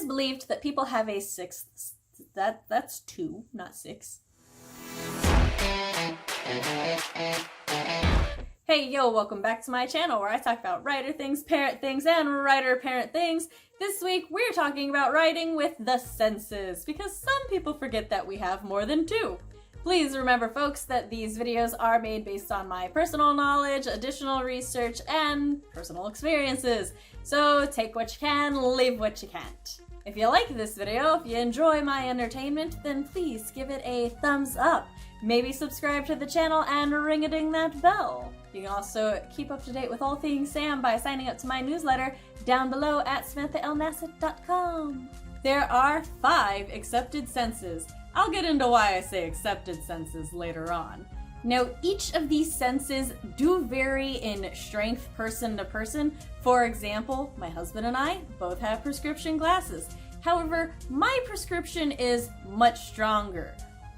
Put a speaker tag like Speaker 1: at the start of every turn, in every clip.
Speaker 1: believed that people have a sixth, that's 2, not 6. Hey yo, welcome back to my channel where I talk about writer things, parent things, and writer-parent things. This week we're talking about writing with the senses, because some people forget that we have more than 2. Please remember, folks, that these videos are made based on my personal knowledge, additional research, and personal experiences. So take what you can, leave what you can't. If you like this video, if you enjoy my entertainment, then please give it a thumbs up. Maybe subscribe to the channel and ring-a-ding that bell. You can also keep up to date with all things Sam by signing up to my newsletter down below at samanthaalnasset.com. There are 5 accepted senses. I'll get into why I say accepted senses later on. Now, each of these senses do vary in strength person to person. For example, my husband and I both have prescription glasses. However, my prescription is much stronger.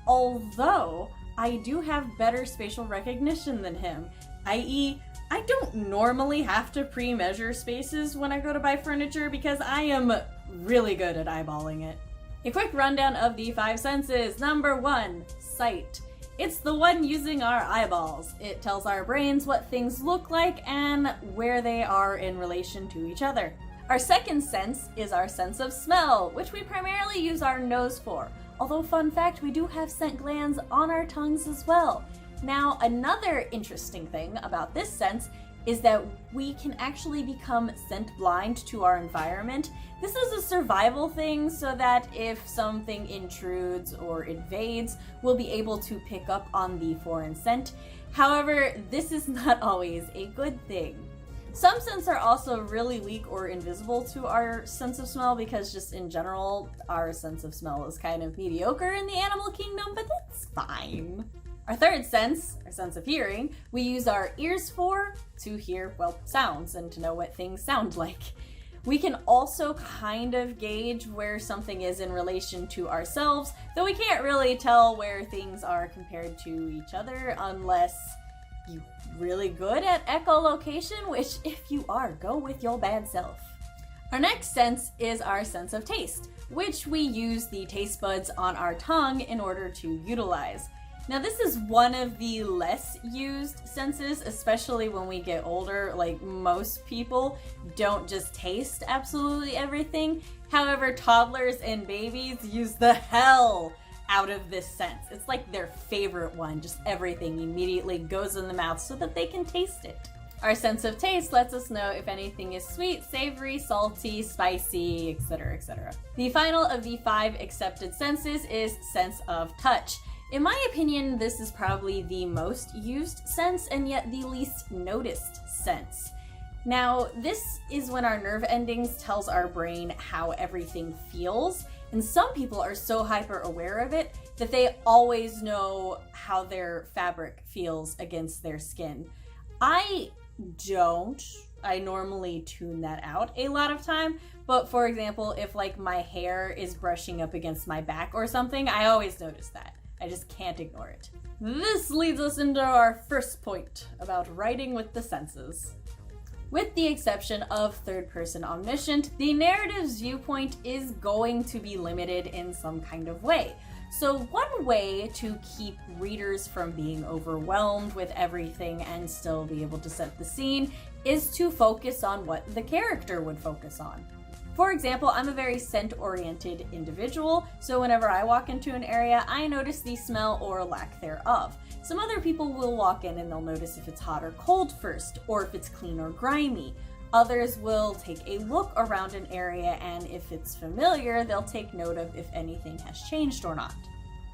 Speaker 1: Although, I do have better spatial recognition than him, i.e., I don't normally have to pre-measure spaces when I go to buy furniture because I am really good at eyeballing it. A quick rundown of the 5 senses. Number 1, sight. It's the one using our eyeballs. It tells our brains what things look like and where they are in relation to each other. Our second sense is our sense of smell, which we primarily use our nose for. Although, fun fact, we do have scent glands on our tongues as well. Now, another interesting thing about this sense is that we can actually become scent blind to our environment. This is a survival thing so that if something intrudes or invades, we'll be able to pick up on the foreign scent. However, this is not always a good thing. Some scents are also really weak or invisible to our sense of smell because just in general, our sense of smell is kind of mediocre in the animal kingdom, but that's fine. Our third sense, our sense of hearing, we use our ears for to hear, well, sounds and to know what things sound like. We can also kind of gauge where something is in relation to ourselves, though we can't really tell where things are compared to each other unless you're really good at echolocation, which if you are, go with your bad self. Our next sense is our sense of taste, which we use the taste buds on our tongue in order to utilize. Now, this is one of the less used senses, especially when we get older. Like, most people don't just taste absolutely everything. However, toddlers and babies use the hell out of this sense. It's like their favorite one. Just everything immediately goes in the mouth so that they can taste it. Our sense of taste lets us know if anything is sweet, savory, salty, spicy, etc., etc. The final of the 5 accepted senses is sense of touch. In my opinion, this is probably the most used sense and yet the least noticed sense. Now, this is when our nerve endings tells our brain how everything feels, and some people are so hyper aware of it that they always know how their fabric feels against their skin. I don't. I normally tune that out a lot of time, but for example, if like my hair is brushing up against my back or something, I always notice that. I just can't ignore it. This leads us into our first point about writing with the senses. With the exception of third-person omniscient, the narrative's viewpoint is going to be limited in some kind of way. So one way to keep readers from being overwhelmed with everything and still be able to set the scene is to focus on what the character would focus on. For example, I'm a very scent-oriented individual, so whenever I walk into an area, I notice the smell or lack thereof. Some other people will walk in and they'll notice if it's hot or cold first, or if it's clean or grimy. Others will take a look around an area, and if it's familiar, they'll take note of if anything has changed or not.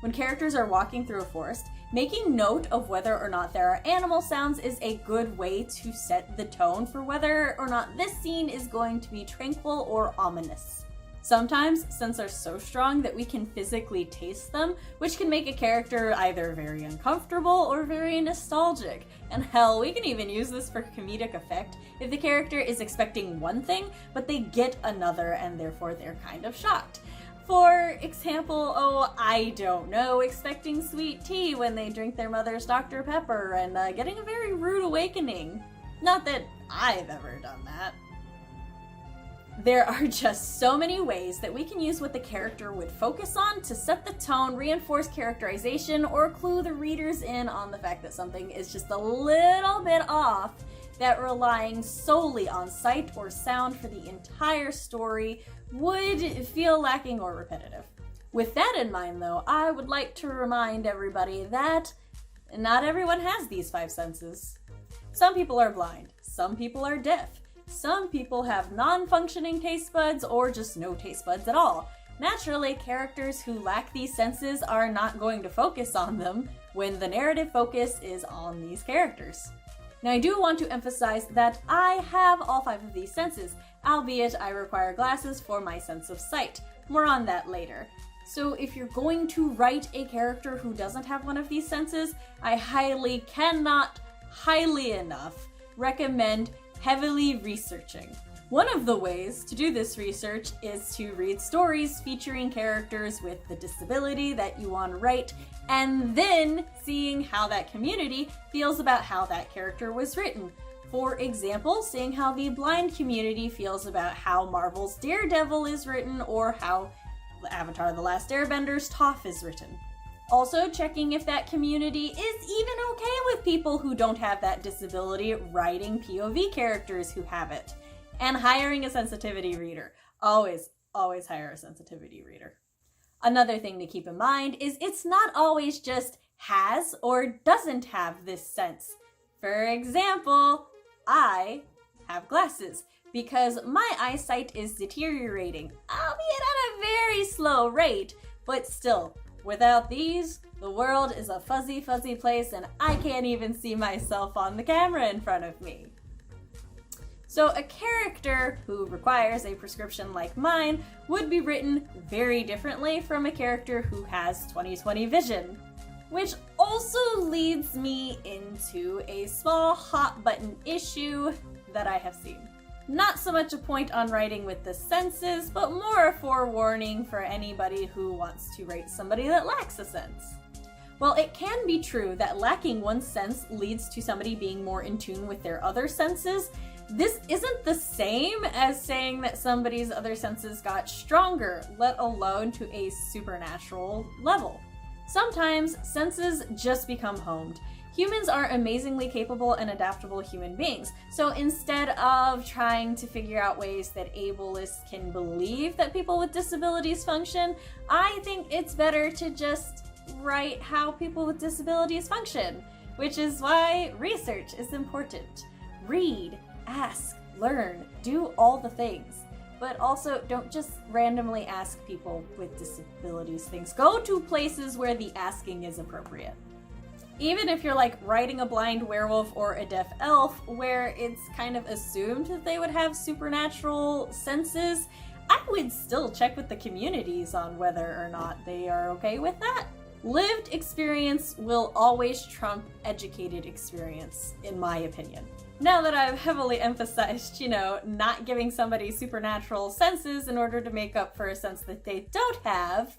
Speaker 1: When characters are walking through a forest, making note of whether or not there are animal sounds is a good way to set the tone for whether or not this scene is going to be tranquil or ominous. Sometimes scents are so strong that we can physically taste them, which can make a character either very uncomfortable or very nostalgic. And hell, we can even use this for comedic effect if the character is expecting one thing, but they get another and therefore they're kind of shocked. For example, I don't know, expecting sweet tea when they drink their mother's Dr. Pepper and getting a very rude awakening. Not that I've ever done that. There are just so many ways that we can use what the character would focus on to set the tone, reinforce characterization, or clue the readers in on the fact that something is just a little bit off, that relying solely on sight or sound for the entire story would feel lacking or repetitive. With that in mind, though, I would like to remind everybody that not everyone has these 5 senses. Some people are blind, some people are deaf, some people have non-functioning taste buds or just no taste buds at all. Naturally, characters who lack these senses are not going to focus on them when the narrative focus is on these characters. Now, I do want to emphasize that I have all 5 of these senses, albeit I require glasses for my sense of sight. More on that later. So if you're going to write a character who doesn't have one of these senses, I cannot highly enough recommend heavily researching. One of the ways to do this research is to read stories featuring characters with the disability that you want to write, and then seeing how that community feels about how that character was written. For example, seeing how the blind community feels about how Marvel's Daredevil is written, or how Avatar: The Last Airbender's Toph is written. Also checking if that community is even okay with people who don't have that disability writing POV characters who have it. And hiring a sensitivity reader. Always hire a sensitivity reader. Another thing to keep in mind is it's not always just has or doesn't have this sense. For example, I have glasses because my eyesight is deteriorating, albeit at a very slow rate, but still, without these, the world is a fuzzy place and I can't even see myself on the camera in front of me. So a character who requires a prescription like mine would be written very differently from a character who has 20/20 vision. Which also leads me into a small hot button issue that I have seen. Not so much a point on writing with the senses, but more a forewarning for anybody who wants to write somebody that lacks a sense. While it can be true that lacking one sense leads to somebody being more in tune with their other senses, this isn't the same as saying that somebody's other senses got stronger, let alone to a supernatural level. Sometimes senses just become honed. Humans are amazingly capable and adaptable human beings, so instead of trying to figure out ways that ableists can believe that people with disabilities function, I think it's better to just write how people with disabilities function, which is why research is important. Read, ask, learn, do all the things. But also, don't just randomly ask people with disabilities things. Go to places where the asking is appropriate. Even if you're like writing a blind werewolf or a deaf elf, where it's kind of assumed that they would have supernatural senses, I would still check with the communities on whether or not they are okay with that. Lived experience will always trump educated experience, in my opinion. Now that I've heavily emphasized, not giving somebody supernatural senses in order to make up for a sense that they don't have,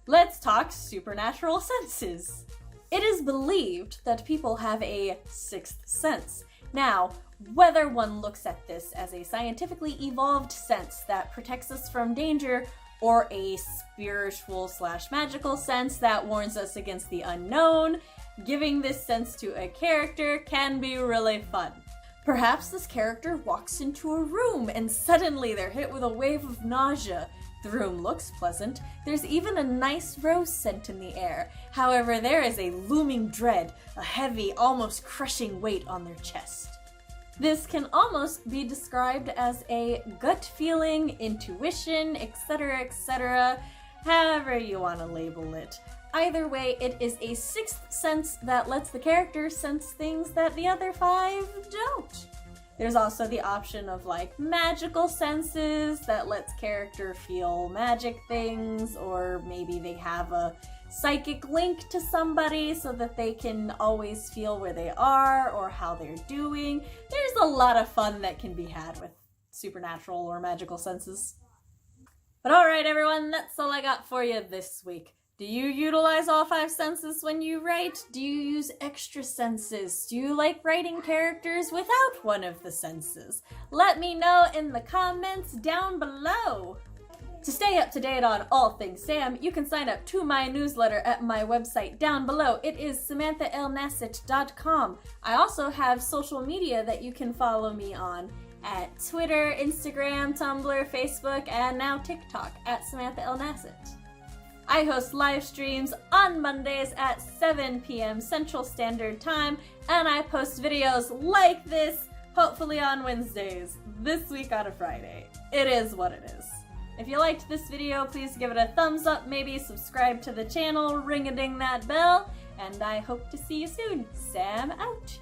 Speaker 1: let's talk supernatural senses. It is believed that people have a sixth sense. Now, whether one looks at this as a scientifically evolved sense that protects us from danger, or a spiritual/magical sense that warns us against the unknown, giving this sense to a character can be really fun. Perhaps this character walks into a room and suddenly they're hit with a wave of nausea. The room looks pleasant. There's even a nice rose scent in the air. However, there is a looming dread, a heavy, almost crushing weight on their chest. This can almost be described as a gut feeling, intuition, etc., however you want to label it. Either way, it is a sixth sense that lets the character sense things that the other 5 don't. There's also the option of magical senses that lets character feel magic things, or maybe they have a psychic link to somebody so that they can always feel where they are or how they're doing. There's a lot of fun that can be had with supernatural or magical senses. But alright everyone, that's all I got for you this week. Do you utilize all 5 senses when you write? Do you use extra senses? Do you like writing characters without one of the senses? Let me know in the comments down below. To stay up to date on all things Sam, you can sign up to my newsletter at my website down below. It is samanthaalnasset.com. I also have social media that you can follow me on at Twitter, Instagram, Tumblr, Facebook, and now TikTok at Samantha L. Nasset. I host live streams on Mondays at 7 p.m. Central Standard Time, and I post videos like this, hopefully on Wednesdays, this week on a Friday. It is what it is. If you liked this video, please give it a thumbs up, maybe subscribe to the channel, ring-a-ding that bell, and I hope to see you soon. Sam out!